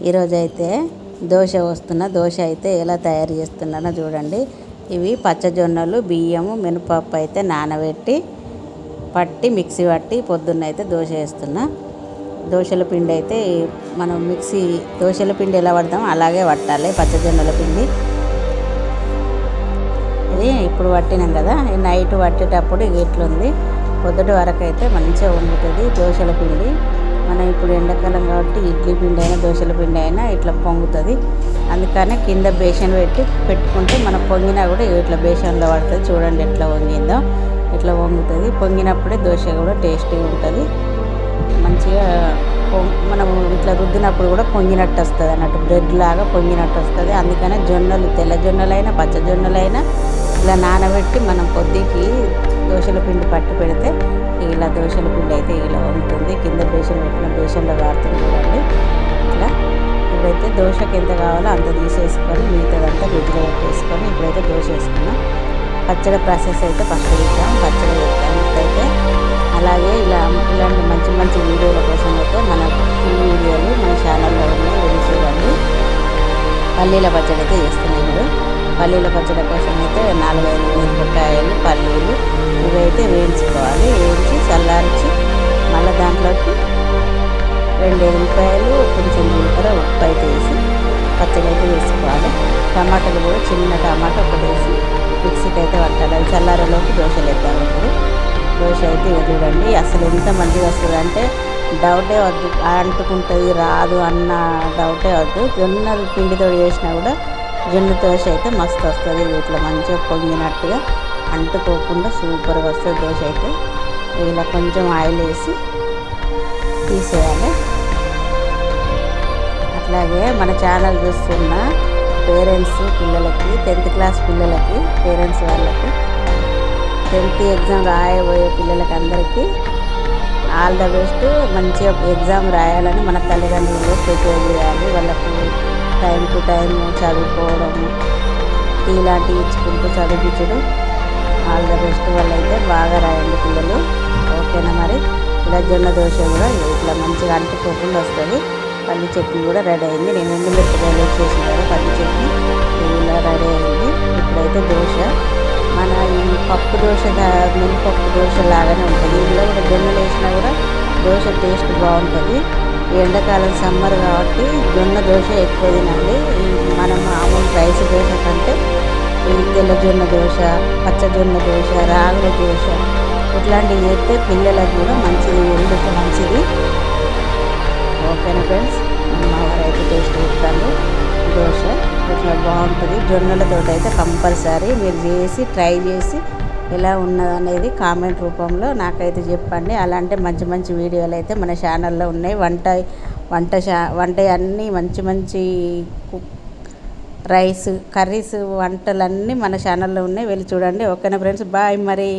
ఈరోజైతే దోశ దోశ అయితే ఎలా తయారు చేస్తున్నానో చూడండి. ఇవి పచ్చజొన్నలు, బియ్యము, మినపప్పు అయితే నానబెట్టి పట్టి మిక్సీ పట్టి పొద్దున్న అయితే దోశ వేస్తున్నా. దోశల పిండి అయితే మనం దోశల పిండి ఎలా పడతామో అలాగే పట్టాలి. పచ్చజొన్నల పిండి ఇది ఇప్పుడు పట్టినాం కదా, నైట్ పట్టేటప్పుడు ఇట్లుంది. పొద్దుటి వరకు అయితే మంచిగా వండుతుంది దోశల పిండి. మనం ఇప్పుడు ఎండాకాలం కాబట్టి ఇడ్లీ పిండి అయినా దోశల పిండి అయినా ఇట్లా పొంగుతుంది. అందుకనే కింద బేషన్ పెట్టుకుంటే మనం పొంగినా కూడా ఇట్లా బేషన్లో పడుతుంది. చూడండి ఎట్లా వంగిందో, ఇట్లా వంగుతుంది. పొంగినప్పుడే దోశ కూడా టేస్టీగా ఉంటుంది. మంచిగా మనం ఇట్లా రుద్దినప్పుడు కూడా పొంగినట్టు వస్తుంది అన్నట్టు, బ్రెడ్ లాగా పొంగినట్టు వస్తుంది. అందుకనే జొన్నలు, తెల్ల జొన్నలైనా పచ్చ జొన్నలైనా ఇలా నానబెట్టి మనం పొద్దుకి దోశల పిండి పట్టి పెడితే ఇలా దోశల పిండి అయితే ఇలా ఉంటుంది. కింద బేషన్ పెట్టిన బేషన్లో కారుతుంది చూడండి. ఇట్లా ఇప్పుడైతే దోశకి ఎంత కావాలో అంత తీసేసుకొని మిగతాదంతా ఫ్రిడ్జ్లో పెట్టేసుకొని ఇప్పుడైతే దోశ వేసుకున్నాం. పచ్చడి ప్రాసెస్ అయితే ఫస్ట్ చూద్దాం. పచ్చడి పెట్టాం ఇప్పుడైతే. అలాగే ఇలాంటి మంచి మంచి వీడియోల కోసం అయితే మన వీడియోలు మన ఛానల్లో ఉన్నాయి, వెళ్ళి చూడండి. పల్లీల పచ్చడి అయితే చేస్తున్నాయి. ఇప్పుడు పల్లీల పచ్చడి కోసం అయితే 4-5 మిరపకాయలు, పల్లీలు ఇవైతే వేయించుకోవాలి. వేయించి చల్లార్చి మళ్ళీ దాంట్లోకి 2 ఎల్లిపాయలు, కొంచెం జీలకర్ర, ఉప్పు అయితే వేసి పచ్చడి అయితే వేసుకోవాలి. టమాటాలు కూడా చిన్న టమాటా ఒకటి వేసి మిక్సీకి అయితే పట్టాలి. అది చల్లారలోకి దోశలు వేద్దాం. ఇప్పుడు దోశ అయితే ఇక చూడండి అసలు ఎంత మంచిగా వస్తుంది అంటే డౌటే వద్దు, అంటుకుంటుంది రాదు అన్న డౌటే వద్దు. జొన్న పిండితో చేసినా కూడా జొన్న దోశ అయితే మస్తు వస్తుంది. ఇట్లా మంచిగా పొంగినట్టుగా అంటుకోకుండా సూపర్గా వస్తుంది దోశ అయితే. ఇలా కొంచెం ఆయిల్ వేసి తీసేయాలి. అట్లాగే మన ఛానల్ చూస్తున్న పేరెంట్స్ పిల్లలకి, 10th క్లాస్ పిల్లలకి, పేరెంట్స్ వాళ్ళకి, 10th ఎగ్జామ్ రాయబోయే పిల్లలకి అందరికీ ఆల్ ద బెస్ట్. మంచిగా ఎగ్జామ్ రాయాలని మన తల్లిదండ్రులు ప్రిపేర్ చేయాలి. వాళ్ళకు టైం టు టైం చదువుకోవడము, ఇలాంటివి ఇచ్చుకుంటూ చదివించడం. All the best. వాళ్ళైతే బాగా రాయండి పిల్లలు, ఓకేనా? మరి ఇలా జొన్న దోశ కూడా ఇట్లా మంచిగా అంటుకోకుండా వస్తుంది. పల్లి చట్నీ కూడా రెడీ అయింది. నేను ఎండుమిరపకాయలు చేసిన కదా పల్లి చట్నీ ఇలా రెడీ అయింది. ఇప్పుడైతే దోశ మన ఈ పప్పు దోశ, మినపప్పు దోశ లాగానే ఉంటుంది. ఇందులో కూడా జొన్నలు వేసినా కూడా దోశ టేస్ట్ బాగుంటుంది. ఎండాకాలం సమ్మర్ కాబట్టి జొన్న దోశ ఎక్కువ తినండి. మనం మామూలు రైస్ దోశ కంటే ఈ తెల్ల జొన్న దోశ, పచ్చ జొన్న దోశ, రాగుల దోశ ఇట్లాంటివి చేస్తే పిల్లలకు కూడా మంచిది, ఎందుకు మంచిది. ఓకేనా ఫ్రెండ్స్? మా వారైతే టేస్ట్ ఇస్తాను దోశ ఇట్లా బాగుంటుంది. జొన్నలతో అయితే కంపల్సరీ మీరు చేసి ట్రై చేసి ఎలా ఉన్నదనేది కామెంట్ రూపంలో నాకైతే చెప్పండి. అలాంటి మంచి మంచి వీడియోలు అయితే మన ఛానల్లో ఉన్నాయి. వంట అన్నీ మంచి మంచి రైస్, కర్రీస్, వంటలన్నీ మన ఛానల్లో ఉన్నాయి, వెళ్ళి చూడండి. ఓకేనా ఫ్రెండ్స్? బాయ్ మరి.